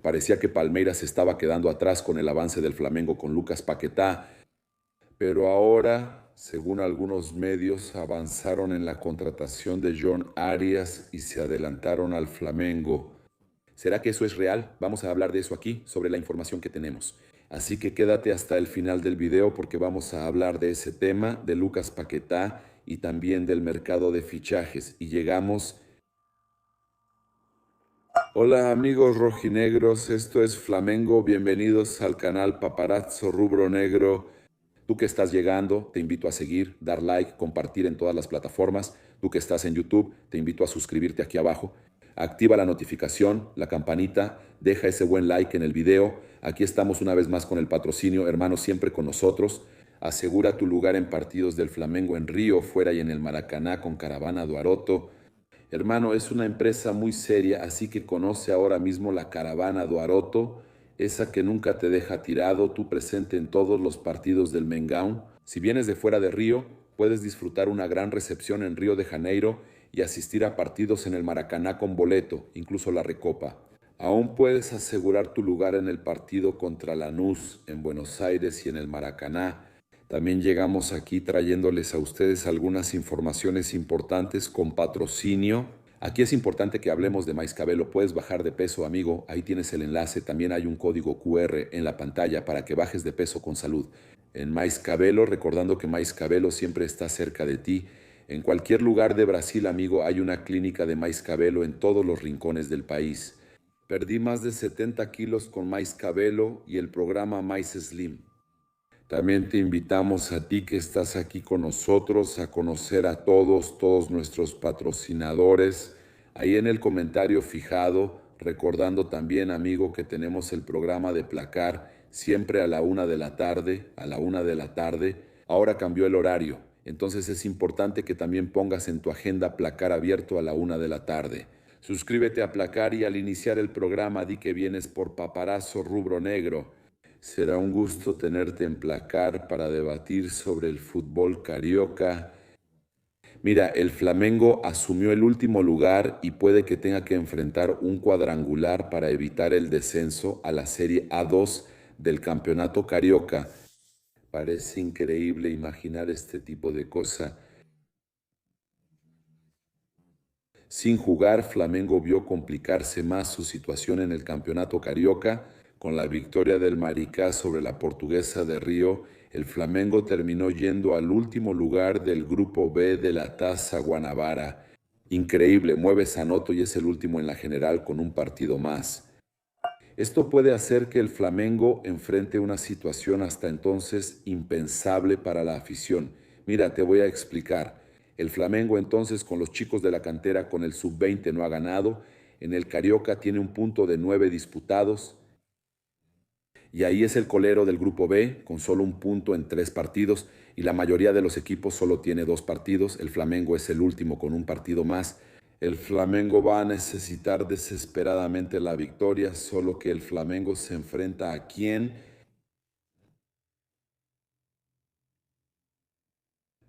Parecía que Palmeiras estaba quedando atrás con el avance del Flamengo con Lucas Paquetá, pero ahora, según algunos medios, avanzaron en la contratación de John Arias y se adelantaron al Flamengo. ¿Será que eso es real? Vamos a hablar de eso aquí, sobre la información que tenemos. Así que quédate hasta el final del video porque vamos a hablar de ese tema, de Lucas Paquetá y también del mercado de fichajes. Y llegamos. Hola amigos rojinegros, esto es Flamengo, bienvenidos al canal Paparazzo Rubro Negro. Tú que estás llegando, te invito a seguir, dar like, compartir en todas las plataformas. Tú que estás en YouTube, te invito a suscribirte aquí abajo. Activa la notificación, la campanita, deja ese buen like en el video. Aquí estamos una vez más con el patrocinio, hermanos, siempre con nosotros. Asegura tu lugar en partidos del Flamengo en Río, fuera y en el Maracaná con Caravana Duaroto. Hermano, es una empresa muy seria, así que conoce ahora mismo la Caravana Duaroto, esa que nunca te deja tirado, tú presente en todos los partidos del Mengão. Si vienes de fuera de Río, puedes disfrutar una gran recepción en Río de Janeiro y asistir a partidos en el Maracaná con boleto, incluso la Recopa. Aún puedes asegurar tu lugar en el partido contra Lanús en Buenos Aires y en el Maracaná. También llegamos aquí trayéndoles a ustedes algunas informaciones importantes con patrocinio. Aquí es importante que hablemos de Maiscabelo. Puedes bajar de peso, amigo. Ahí tienes el enlace. También hay un código QR en la pantalla para que bajes de peso con salud. En Maiscabelo, recordando que Maiscabelo siempre está cerca de ti. En cualquier lugar de Brasil, amigo, hay una clínica de Maiscabelo en todos los rincones del país. Perdí más de 70 kilos con Maiscabelo y el programa Mais Slim. También te invitamos a ti que estás aquí con nosotros a conocer a todos nuestros patrocinadores. Ahí en el comentario fijado, recordando también, amigo, que tenemos el programa de Placar siempre a la 1 de la tarde, Ahora cambió el horario, entonces es importante que también pongas en tu agenda Placar abierto a la 1 de la tarde. Suscríbete a Placar y al iniciar el programa di que vienes por Paparazzo Rubro Negro. Será un gusto tenerte en Placar para debatir sobre el fútbol carioca. Mira, el Flamengo asumió el último lugar y puede que tenga que enfrentar un cuadrangular para evitar el descenso a la Serie A2 del Campeonato Carioca. Parece increíble imaginar este tipo de cosa. Sin jugar, Flamengo vio complicarse más su situación en el Campeonato Carioca. Con la victoria del Maricá sobre la Portuguesa de Río, el Flamengo terminó yendo al último lugar del Grupo B de la Taça Guanabara. Increíble, mueve Sanoto y es el último en la general con un partido más. Esto puede hacer que el Flamengo enfrente una situación hasta entonces impensable para la afición. Mira, te voy a explicar. El Flamengo entonces con los chicos de la cantera con el sub-20 no ha ganado. En el Carioca tiene un punto de 9 disputados. Y ahí es el colero del grupo B, con solo un punto en 3 partidos, y la mayoría de los equipos solo tiene 2 partidos. El Flamengo es el último con un partido más. El Flamengo va a necesitar desesperadamente la victoria, solo que el Flamengo se enfrenta a quién.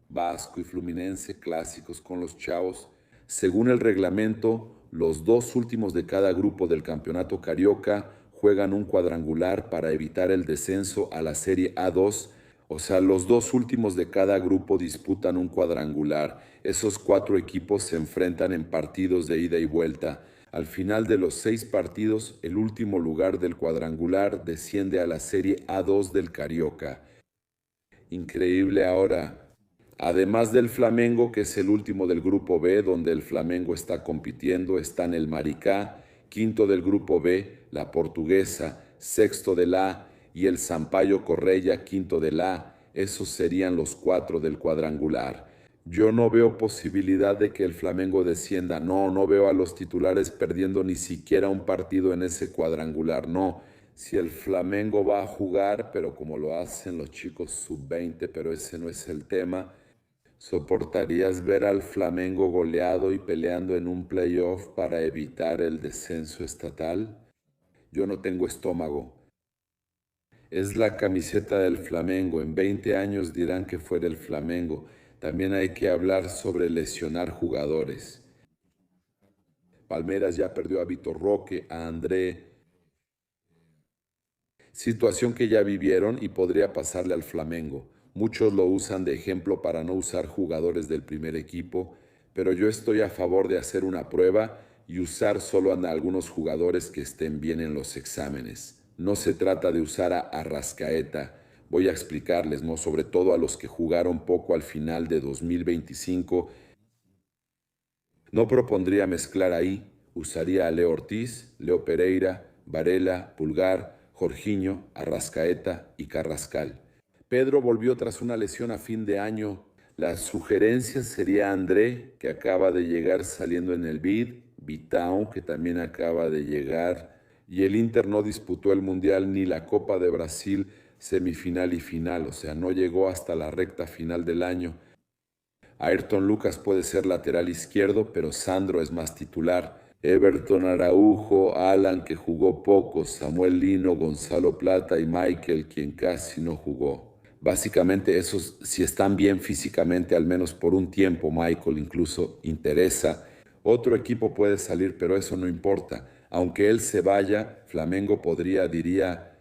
Vasco y Fluminense, clásicos con los chavos. Según el reglamento, los 2 últimos de cada grupo del campeonato carioca juegan un cuadrangular para evitar el descenso a la Serie A2. O sea, los 2 últimos de cada grupo disputan un cuadrangular. Esos 4 equipos se enfrentan en partidos de ida y vuelta. Al final de los 6 partidos, el último lugar del cuadrangular desciende a la Serie A2 del Carioca. Increíble ahora. Además del Flamengo, que es el último del grupo B, donde el Flamengo está compitiendo, están el Maricá, quinto del grupo B, la Portuguesa, sexto del A, y el Sampaio Correia, quinto del A. Esos serían los 4 del cuadrangular. Yo no veo posibilidad de que el Flamengo descienda. No, no veo a los titulares perdiendo ni siquiera un partido en ese cuadrangular. No, si el Flamengo va a jugar, pero como lo hacen los chicos sub-20, pero ese no es el tema. ¿Soportarías ver al Flamengo goleado y peleando en un playoff para evitar el descenso estatal? Yo no tengo estómago. Es la camiseta del Flamengo. En 20 años dirán que fue del Flamengo. También hay que hablar sobre lesionar jugadores. Palmeiras ya perdió a Vitor Roque, a André. Situación que ya vivieron y podría pasarle al Flamengo. Muchos lo usan de ejemplo para no usar jugadores del primer equipo, pero yo estoy a favor de hacer una prueba y usar solo a algunos jugadores que estén bien en los exámenes. No se trata de usar a Arrascaeta. Voy a explicarles, ¿no? Sobre todo a los que jugaron poco al final de 2025. No propondría mezclar ahí. Usaría a Leo Ortiz, Leo Pereira, Varela, Pulgar, Jorginho, Arrascaeta y Carrascal. Pedro volvió tras una lesión a fin de año. La sugerencia sería André, que acaba de llegar saliendo en el BID, Vitão, que también acaba de llegar, y el Inter no disputó el Mundial ni la Copa de Brasil semifinal y final, o sea, no llegó hasta la recta final del año. Ayrton Lucas puede ser lateral izquierdo, pero Sandro es más titular. Everton Araujo, Alan, que jugó poco, Samuel Lino, Gonzalo Plata y Michael, quien casi no jugó. Básicamente esos, si están bien físicamente, al menos por un tiempo, Michael incluso interesa. Otro equipo puede salir, pero eso no importa. Aunque él se vaya, Flamengo diría,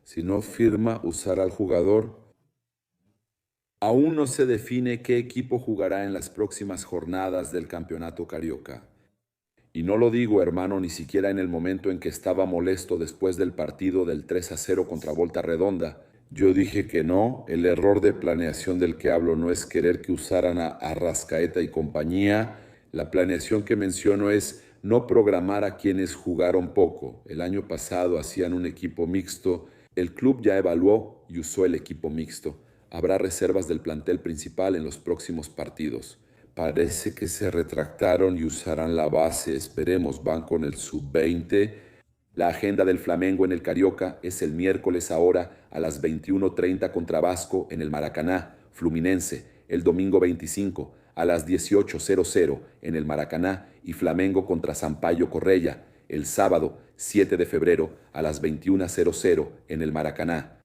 si no firma, usar al jugador. Aún no se define qué equipo jugará en las próximas jornadas del Campeonato Carioca. Y no lo digo, hermano, ni siquiera en el momento en que estaba molesto después del partido del 3-0 contra Volta Redonda. Yo dije que no, el error de planeación del que hablo no es querer que usaran a Arrascaeta y compañía. La planeación que menciono es no programar a quienes jugaron poco. El año pasado hacían un equipo mixto. El club ya evaluó y usó el equipo mixto. Habrá reservas del plantel principal en los próximos partidos. Parece que se retractaron y usarán la base. Esperemos, van con el sub-20. La agenda del Flamengo en el Carioca es el miércoles ahora a las 21:30 contra Vasco en el Maracaná, Fluminense. El domingo 25 a las 18:00 en el Maracaná y Flamengo contra Sampaio Correia. El sábado 7 de febrero a las 21:00 en el Maracaná.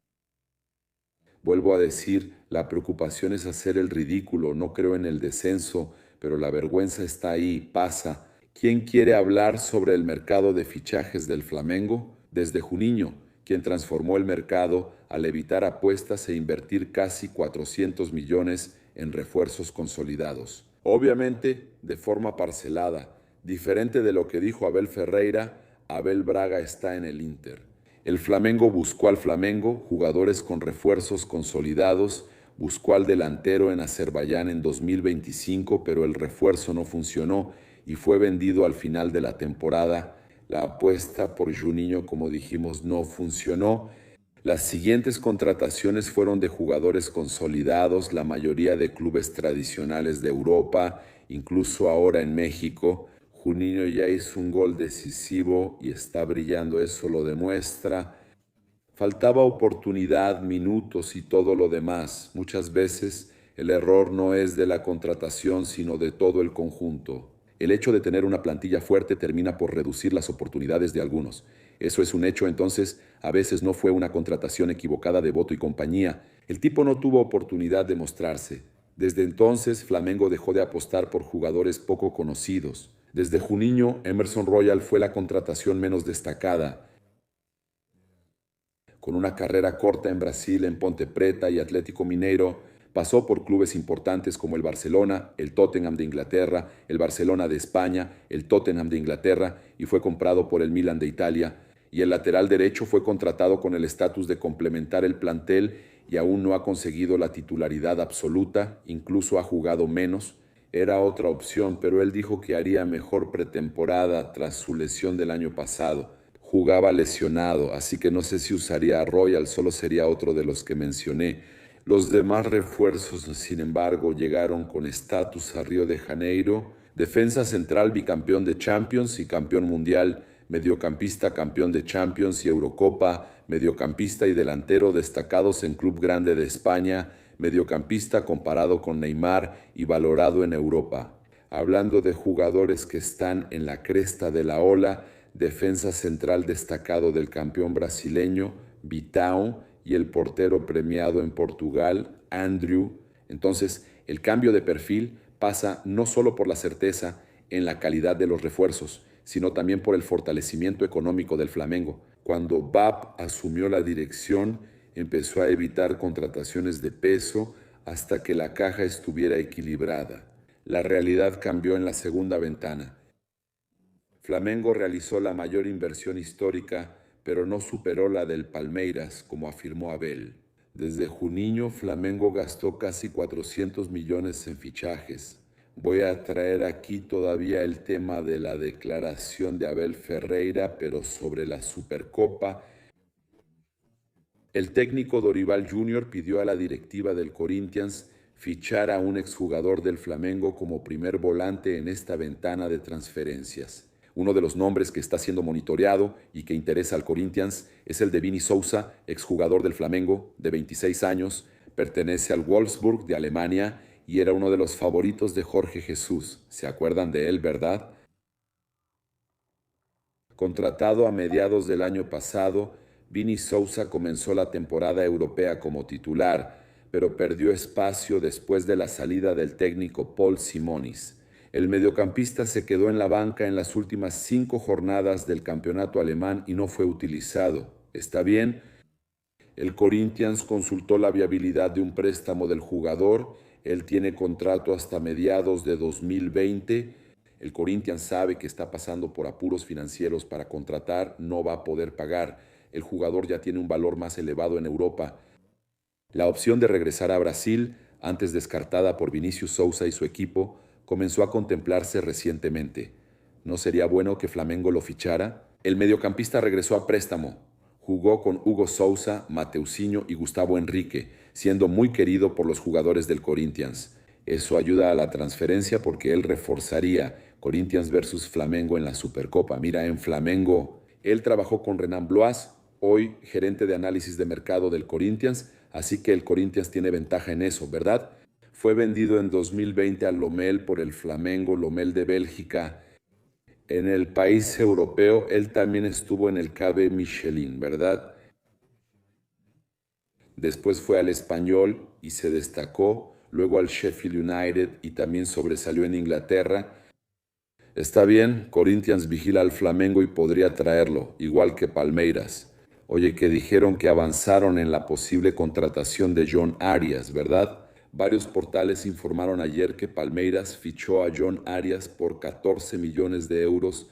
Vuelvo a decir, la preocupación es hacer el ridículo, no creo en el descenso, pero la vergüenza está ahí, pasa. ¿Quién quiere hablar sobre el mercado de fichajes del Flamengo? Desde Juninho, quien transformó el mercado al evitar apuestas e invertir casi 400 millones en refuerzos consolidados. Obviamente, de forma parcelada, diferente de lo que dijo Abel Ferreira, Abel Braga está en el Inter. El Flamengo buscó al Flamengo, jugadores con refuerzos consolidados, buscó al delantero en Azerbaiyán en 2025, pero el refuerzo no funcionó y fue vendido al final de la temporada. La apuesta por Juninho, como dijimos, no funcionó. Las siguientes contrataciones fueron de jugadores consolidados, la mayoría de clubes tradicionales de Europa, incluso ahora en México. Juninho ya hizo un gol decisivo y está brillando, eso lo demuestra. Faltaba oportunidad, minutos y todo lo demás. Muchas veces el error no es de la contratación, sino de todo el conjunto. El hecho de tener una plantilla fuerte termina por reducir las oportunidades de algunos. Eso es un hecho, entonces a veces no fue una contratación equivocada de Boto y compañía. El tipo no tuvo oportunidad de mostrarse. Desde entonces Flamengo dejó de apostar por jugadores poco conocidos. Desde Juninho, Emerson Royal fue la contratación menos destacada. Con una carrera corta en Brasil, en Ponte Preta y Atlético Mineiro, pasó por clubes importantes como el Barcelona, el Tottenham de Inglaterra, el Barcelona de España, el Tottenham de Inglaterra y fue comprado por el Milan de Italia. Y el lateral derecho fue contratado con el estatus de complementar el plantel y aún no ha conseguido la titularidad absoluta, incluso ha jugado menos. Era otra opción, pero él dijo que haría mejor pretemporada tras su lesión del año pasado. Jugaba lesionado, así que no sé si usaría a Royal, solo sería otro de los que mencioné. Los demás refuerzos, sin embargo, llegaron con estatus a Río de Janeiro. Defensa central bicampeón de Champions y campeón mundial, mediocampista campeón de Champions y Eurocopa, mediocampista y delantero destacados en Club Grande de España, mediocampista comparado con Neymar y valorado en Europa. Hablando de jugadores que están en la cresta de la ola, defensa central destacado del campeón brasileño, Vitão, y el portero premiado en Portugal, Andrew. Entonces, el cambio de perfil pasa no solo por la certeza en la calidad de los refuerzos, sino también por el fortalecimiento económico del Flamengo. Cuando BAP asumió la dirección, empezó a evitar contrataciones de peso hasta que la caja estuviera equilibrada. La realidad cambió en la segunda ventana. Flamengo realizó la mayor inversión histórica, pero no superó la del Palmeiras, como afirmó Abel. Desde Juninho, Flamengo gastó casi 400 millones en fichajes. Voy a traer aquí todavía el tema de la declaración de Abel Ferreira, pero sobre la Supercopa. El técnico Dorival Jr. pidió a la directiva del Corinthians fichar a un exjugador del Flamengo como primer volante en esta ventana de transferencias. Uno de los nombres que está siendo monitoreado y que interesa al Corinthians es el de Vini Sousa, exjugador del Flamengo, de 26 años, pertenece al Wolfsburg de Alemania y era uno de los favoritos de Jorge Jesús. ¿Se acuerdan de él, verdad? Contratado a mediados del año pasado, Vini Sousa comenzó la temporada europea como titular, pero perdió espacio después de la salida del técnico Paul Simonis. El mediocampista se quedó en la banca en las últimas 5 jornadas del campeonato alemán y no fue utilizado. ¿Está bien? El Corinthians consultó la viabilidad de un préstamo del jugador. Él tiene contrato hasta mediados de 2020. El Corinthians sabe que está pasando por apuros financieros para contratar, no va a poder pagar. El jugador ya tiene un valor más elevado en Europa. La opción de regresar a Brasil, antes descartada por Vinicius Sousa y su equipo, comenzó a contemplarse recientemente. ¿No sería bueno que Flamengo lo fichara? El mediocampista regresó a préstamo. Jugó con Hugo Sousa, Mateuzinho y Gustavo Henrique, siendo muy querido por los jugadores del Corinthians. Eso ayuda a la transferencia porque él reforzaría Corinthians versus Flamengo en la Supercopa. Mira, en Flamengo, él trabajó con Renan Blois, hoy gerente de análisis de mercado del Corinthians, así que el Corinthians tiene ventaja en eso, ¿verdad? Fue vendido en 2020 al Lommel por el Flamengo, Lommel de Bélgica. En el país europeo, él también estuvo en el KB Michelin, ¿verdad? Después fue al Español y se destacó, luego al Sheffield United y también sobresalió en Inglaterra. Está bien, Corinthians vigila al Flamengo y podría traerlo, igual que Palmeiras. Oye, que dijeron que avanzaron en la posible contratación de John Arias, ¿verdad? Varios portales informaron ayer que Palmeiras fichó a John Arias por 14 millones de euros.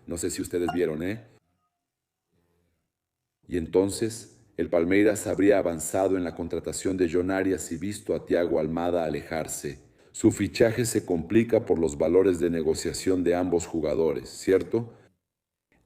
No sé si ustedes vieron, ¿eh? Y entonces, el Palmeiras habría avanzado en la contratación de John Arias y visto a Thiago Almada alejarse. Su fichaje se complica por los valores de negociación de ambos jugadores, ¿cierto?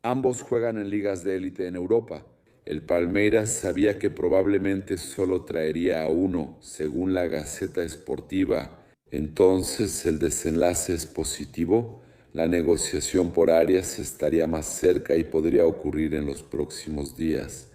Ambos juegan en ligas de élite en Europa. El Palmeiras sabía que probablemente solo traería a uno, según la Gaceta Esportiva. Entonces, ¿el desenlace es positivo? La negociación por Arias estaría más cerca y podría ocurrir en los próximos días.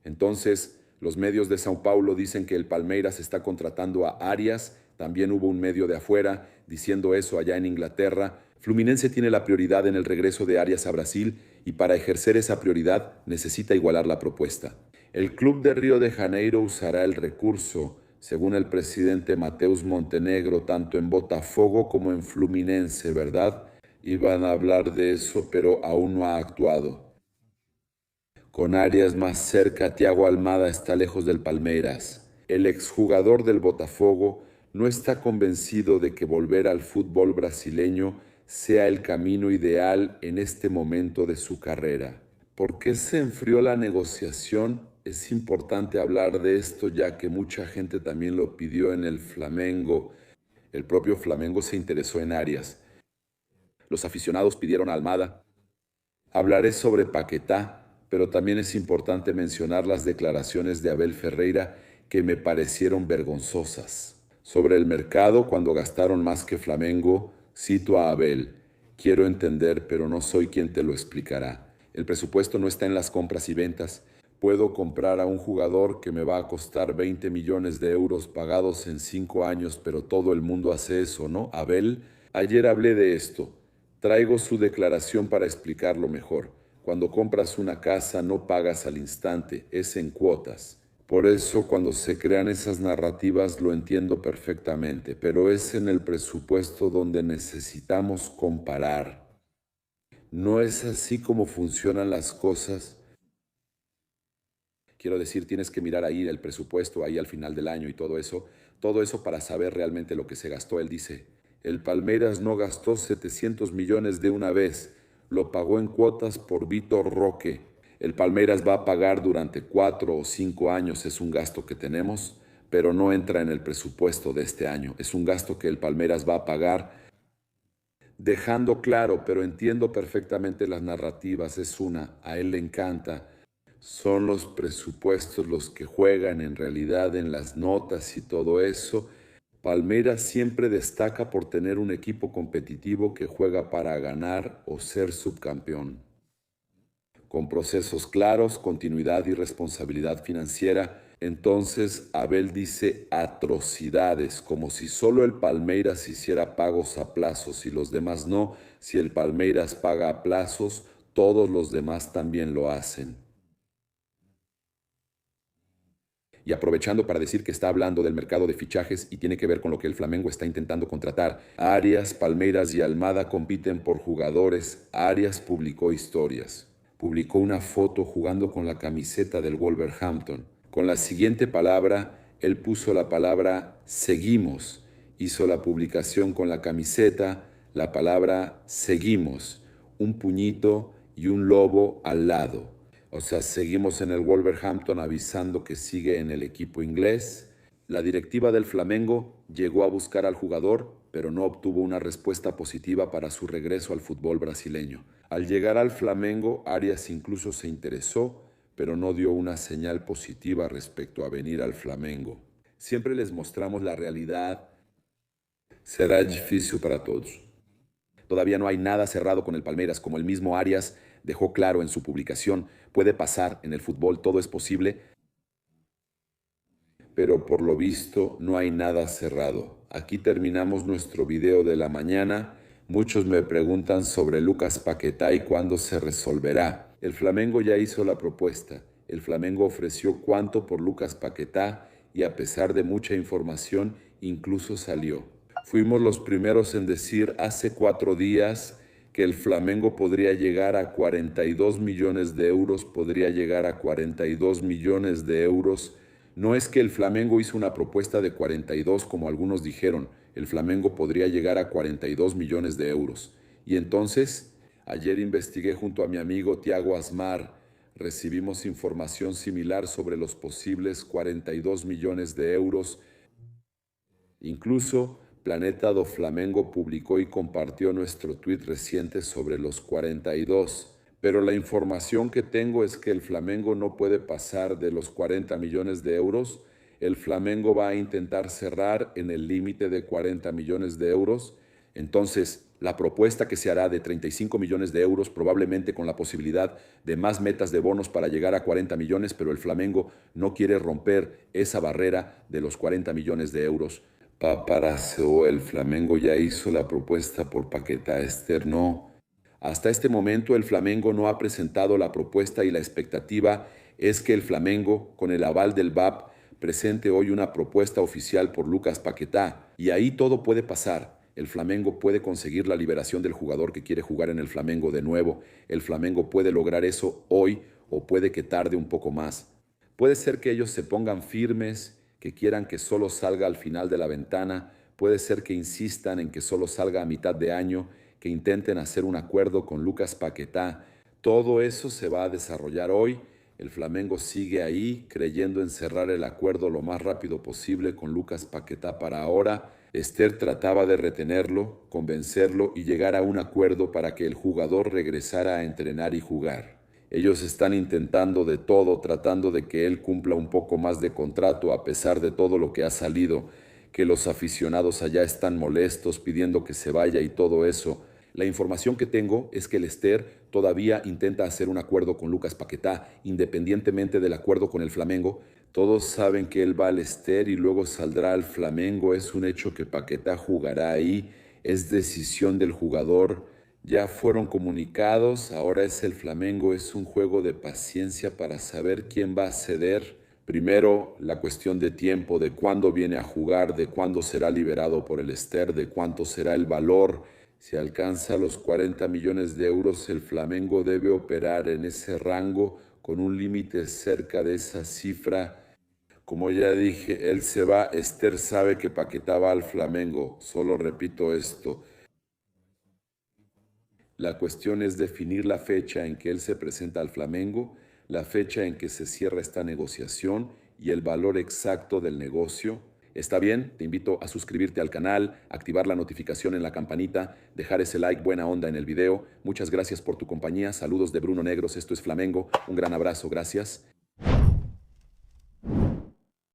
Entonces, los medios de São Paulo dicen que el Palmeiras está contratando a Arias. También hubo un medio de afuera diciendo eso allá en Inglaterra. Fluminense tiene la prioridad en el regreso de Arias a Brasil y para ejercer esa prioridad necesita igualar la propuesta. El club de Río de Janeiro usará el recurso, según el presidente Mateus Montenegro, tanto en Botafogo como en Fluminense, ¿verdad? Iban a hablar de eso, pero aún no ha actuado. Con Arias más cerca, Thiago Almada está lejos del Palmeiras. El exjugador del Botafogo no está convencido de que volver al fútbol brasileño sea el camino ideal en este momento de su carrera. ¿Por qué se enfrió la negociación? Es importante hablar de esto ya que mucha gente también lo pidió en el Flamengo. El propio Flamengo se interesó en Arias. Los aficionados pidieron a Almada. Hablaré sobre Paquetá, pero también es importante mencionar las declaraciones de Abel Ferreira que me parecieron vergonzosas. Sobre el mercado, cuando gastaron más que Flamengo, cito a Abel: quiero entender, pero no soy quien te lo explicará. El presupuesto no está en las compras y ventas. Puedo comprar a un jugador que me va a costar 20 millones de euros pagados en 5 años, pero todo el mundo hace eso, ¿no? Abel, ayer hablé de esto. Traigo su declaración para explicarlo mejor. Cuando compras una casa no pagas al instante, es en cuotas. Por eso cuando se crean esas narrativas lo entiendo perfectamente, pero es en el presupuesto donde necesitamos comparar. No es así como funcionan las cosas. Quiero decir, tienes que mirar ahí el presupuesto, ahí al final del año y todo eso para saber realmente lo que se gastó. Él dice, el Palmeiras no gastó 700 millones de una vez, lo pagó en cuotas por Vitor Roque. El Palmeiras va a pagar durante 4 o 5 años, es un gasto que tenemos, pero no entra en el presupuesto de este año. Es un gasto que el Palmeiras va a pagar, dejando claro, pero entiendo perfectamente las narrativas, es una, a él le encanta. Son los presupuestos los que juegan en realidad en las notas y todo eso. Palmeiras siempre destaca por tener un equipo competitivo que juega para ganar o ser subcampeón. Con procesos claros, continuidad y responsabilidad financiera. Entonces Abel dice atrocidades, como si solo el Palmeiras hiciera pagos a plazos y los demás no. Si el Palmeiras paga a plazos, todos los demás también lo hacen. Y aprovechando para decir que está hablando del mercado de fichajes y tiene que ver con lo que el Flamengo está intentando contratar. Arias, Palmeiras y Almada compiten por jugadores. Arias publicó historias. Publicó una foto jugando con la camiseta del Wolverhampton. Con la siguiente palabra, él puso la palabra seguimos. Hizo la publicación con la camiseta, la palabra seguimos, un puñito y un lobo al lado. O sea, seguimos en el Wolverhampton avisando que sigue en el equipo inglés. La directiva del Flamengo llegó a buscar al jugador, pero no obtuvo una respuesta positiva para su regreso al fútbol brasileño. Al llegar al Flamengo, Arias incluso se interesó, pero no dio una señal positiva respecto a venir al Flamengo. Siempre les mostramos la realidad. Será difícil para todos. Todavía no hay nada cerrado con el Palmeiras, como el mismo Arias dejó claro en su publicación. Puede pasar en el fútbol, todo es posible, pero por lo visto no hay nada cerrado. Aquí terminamos nuestro video de la mañana. Muchos me preguntan sobre Lucas Paquetá y cuándo se resolverá. El Flamengo ya hizo la propuesta. El Flamengo ofreció cuánto por Lucas Paquetá y a pesar de mucha información, incluso salió. Fuimos los primeros en decir hace 4 días que el Flamengo podría llegar a 42 millones de euros, podría llegar a 42 millones de euros. No es que el Flamengo hizo una propuesta de 42 como algunos dijeron, el Flamengo podría llegar a 42 millones de euros. Y entonces, ayer investigué junto a mi amigo Tiago Asmar, recibimos información similar sobre los posibles 42 millones de euros. Incluso Planeta do Flamengo publicó y compartió nuestro tweet reciente sobre los 42. Pero la información que tengo es que el Flamengo no puede pasar de los 40 millones de euros. El Flamengo va a intentar cerrar en el límite de 40 millones de euros. Entonces, la propuesta que se hará de 35 millones de euros, probablemente con la posibilidad de más metas de bonos para llegar a 40 millones, pero el Flamengo no quiere romper esa barrera de los 40 millones de euros. Paparazzo, el Flamengo ya hizo la propuesta por Paquetá, Esther no. Hasta este momento el Flamengo no ha presentado la propuesta y la expectativa es que el Flamengo, con el aval del BAP, presente hoy una propuesta oficial por Lucas Paquetá. Y ahí todo puede pasar. El Flamengo puede conseguir la liberación del jugador que quiere jugar en el Flamengo de nuevo. El Flamengo puede lograr eso hoy o puede que tarde un poco más. Puede ser que ellos se pongan firmes, que quieran que solo salga al final de la ventana. Puede ser que insistan en que solo salga a mitad de año, que intenten hacer un acuerdo con Lucas Paquetá. Todo eso se va a desarrollar hoy. El Flamengo sigue ahí, creyendo en cerrar el acuerdo lo más rápido posible con Lucas Paquetá para ahora. Esther trataba de retenerlo, convencerlo y llegar a un acuerdo para que el jugador regresara a entrenar y jugar. Ellos están intentando de todo, tratando de que él cumpla un poco más de contrato a pesar de todo lo que ha salido, que los aficionados allá están molestos pidiendo que se vaya y todo eso. La información que tengo es que el Esther todavía intenta hacer un acuerdo con Lucas Paquetá, independientemente del acuerdo con el Flamengo. Todos saben que él va al Esther y luego saldrá al Flamengo. Es un hecho que Paquetá jugará ahí. Es decisión del jugador. Ya fueron comunicados. Ahora es el Flamengo. Es un juego de paciencia para saber quién va a ceder. Primero, la cuestión de tiempo, de cuándo viene a jugar, de cuándo será liberado por el Ester, de cuánto será el valor. Si alcanza los 40 millones de euros, el Flamengo debe operar en ese rango con un límite cerca de esa cifra. Como ya dije, él se va, Ester sabe que Paquetá va al Flamengo. Solo repito esto. La cuestión es definir la fecha en que él se presenta al Flamengo, la fecha en que se cierra esta negociación y el valor exacto del negocio. ¿Está bien? Te invito a suscribirte al canal, activar la notificación en la campanita, dejar ese like buena onda en el video. Muchas gracias por tu compañía. Saludos de Bruno Negros. Esto es Flamengo. Un gran abrazo. Gracias.